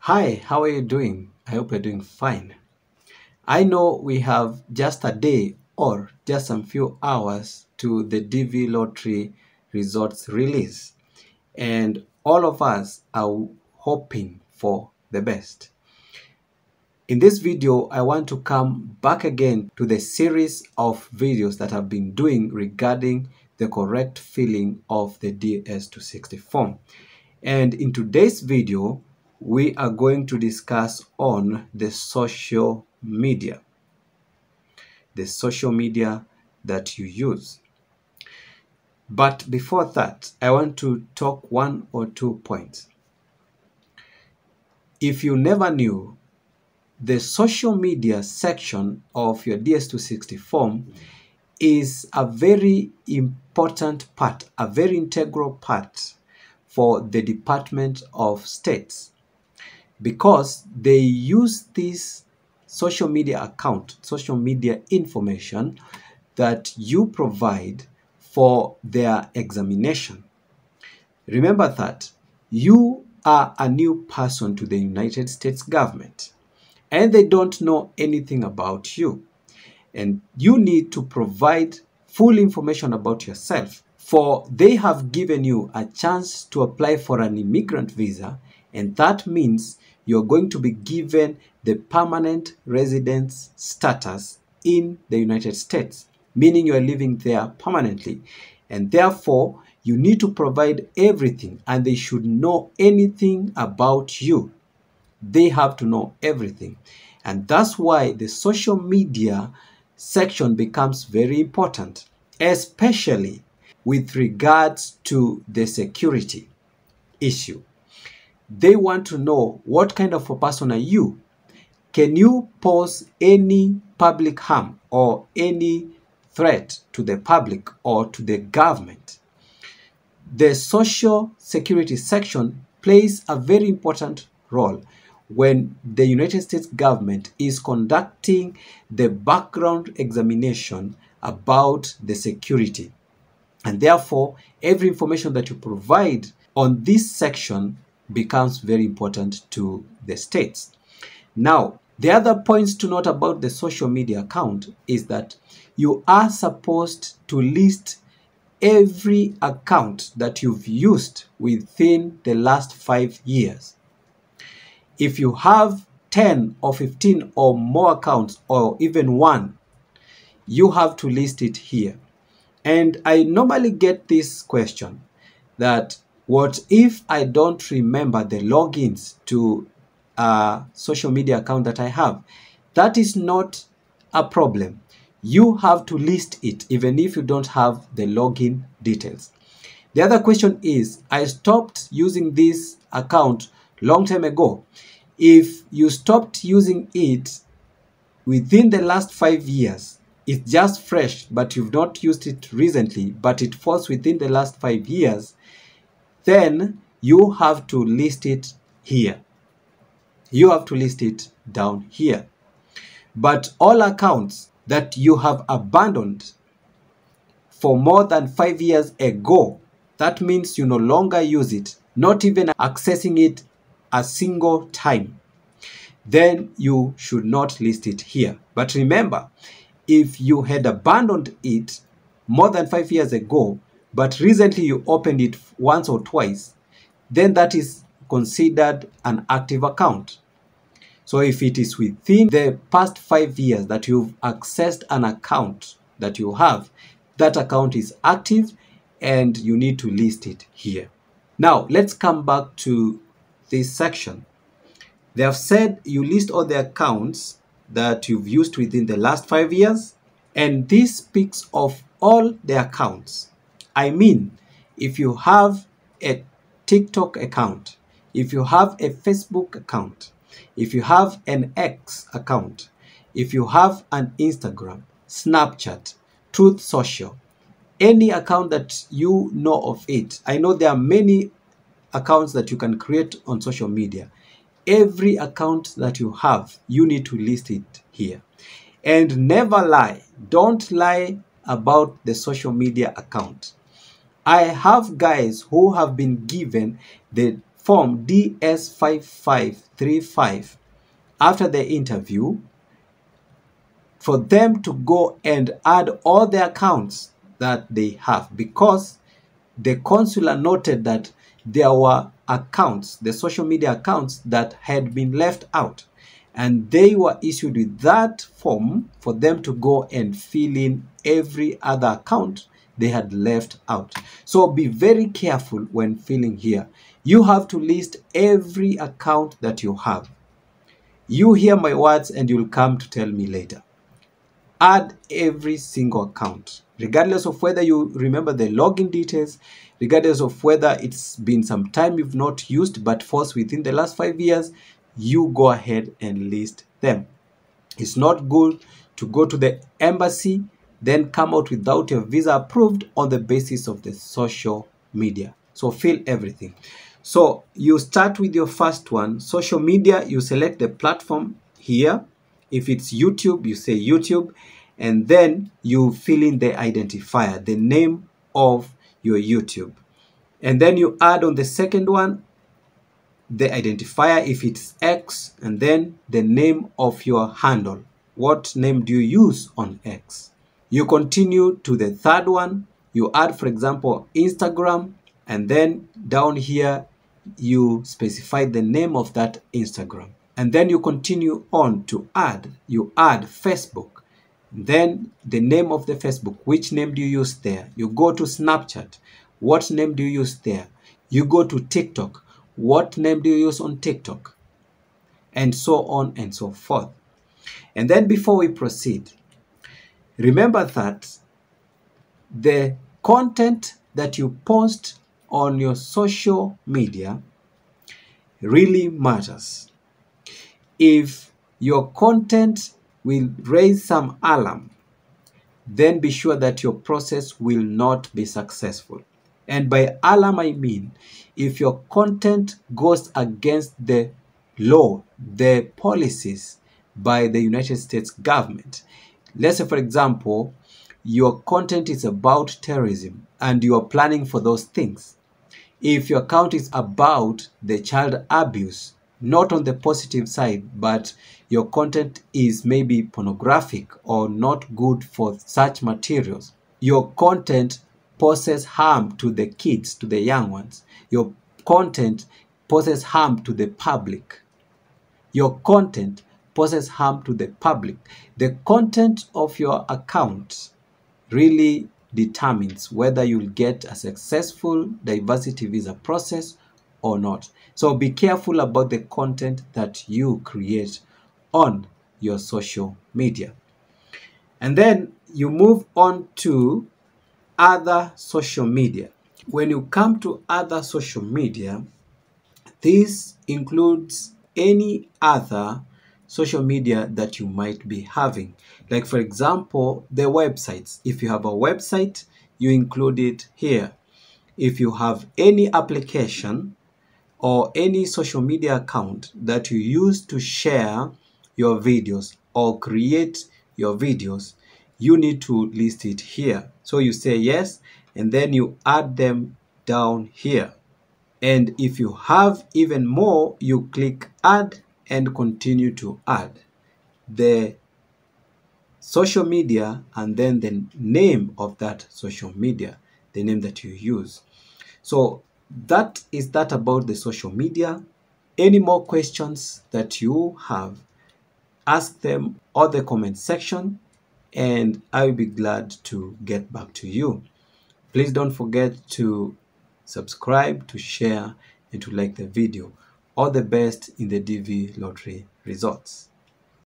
Hi, how are you doing? I hope you're doing fine. I know we have just a day or just some few hours to the DV lottery results release, and all of us are hoping for the best. In this video, I want to come back again to the series of videos that I've been doing regarding the correct filling of the DS260 form. And in today's video, we are going to discuss on the social media that you use. But before that, I want to talk one or two points. If you never knew, the social media section of your DS260 form is a very important part, a very integral part for the Department of States, because they use this social media account, social media information that you provide for their examination. Remember that you are a new person to the United States government and they don't know anything about you. And you need to provide full information about yourself, for they have given you a chance to apply for an immigrant visa, and that means you're going to be given the permanent residence status in the United States, meaning you are living there permanently. And therefore, you need to provide everything, and they should know anything about you. They have to know everything. And that's why the social media section becomes very important, especially with regards to the security issue. They want to know what kind of a person are you? Can you pose any public harm or any threat to the public or to the government? The social security section plays a very important role when the United States government is conducting the background examination about the security. And therefore, every information that you provide on this section becomes very important to the states. Now, the other points to note about the social media account is that you are supposed to list every account that you've used within the last 5 years. If you have 10 or 15 or more accounts, or even one, you have to list it here. And I normally get this question that, what if I don't remember the logins to a social media account that I have? That is not a problem. You have to list it even if you don't have the login details. The other question is, I stopped using this account long time ago. If you stopped using it within the last 5 years, it's just fresh, but you've not used it recently, but it falls within the last 5 years, then you have to list it here. You have to list it down here. But all accounts that you have abandoned for more than 5 years ago, that means you no longer use it, not even accessing it a single time, then you should not list it here. But remember, if you had abandoned it more than 5 years ago, but recently you opened it once or twice, then that is considered an active account. So if it is within the past 5 years that you've accessed an account that you have, that account is active and you need to list it here. Now, let's come back to this section. They have said you list all the accounts that you've used within the last 5 years, and this speaks of all the accounts. I mean, if you have a TikTok account, if you have a Facebook account, if you have an X account, if you have an Instagram, Snapchat, Truth Social, any account that you know of it. I know there are many accounts that you can create on social media. Every account that you have, you need to list it here. And never lie. Don't lie about the social media account. I have guys who have been given the form DS5535 after the interview for them to go and add all the accounts that they have, because the consular noted that there were accounts, the social media accounts, that had been left out, and they were issued with that form for them to go and fill in every other account they had left out. So be very careful when filling here. You have to list every account that you have. You hear my words and you'll come to tell me later. Add every single account, regardless of whether you remember the login details, regardless of whether it's been some time you've not used but falls within the last 5 years. You go ahead and list them. It's not good to go to the embassy, then come out without your visa approved on the basis of the social media. So fill everything. So you start with your first one, social media. You select the platform here. If it's YouTube, you say YouTube, and then you fill in the identifier, the name of your YouTube. And then you add on the second one, the identifier if it's X, and then the name of your handle. What name do you use on X? You continue to the third one. You add, for example, Instagram, and then down here you specify the name of that Instagram. And then you continue on to add. You add Facebook. Then the name of the Facebook. Which name do you use there? You go to Snapchat. What name do you use there? You go to TikTok. What name do you use on TikTok? And so on and so forth. And then before we proceed, remember that the content that you post on your social media really matters. If your content will raise some alarm, then be sure that your process will not be successful. And by alarm, I mean if your content goes against the law, the policies by the United States government. Let's say, for example, your content is about terrorism and you are planning for those things. If your account is about the child abuse, not on the positive side, but your content is maybe pornographic or not good for such materials, your content poses harm to the kids, to the young ones, your content poses harm to the public, your content poses harm to the public, the content of your account really determines whether you'll get a successful diversity visa process or not. So be careful about the content that you create on your social media. And then you move on to other social media. When you come to other social media, this includes any other social media that you might be having. Like, for example, the websites. If you have a website, you include it here. If you have any application or any social media account that you use to share your videos or create your videos, you need to list it here. So you say yes, and then you add them down here. And if you have even more, you click add and continue to add the social media and then the name of that social media, the name that you use. So that is that about the social media. Any more questions that you have, ask them on the comment section and I will be glad to get back to you. Please don't forget to subscribe, to share, and to like the video. All the best in the DV lottery results.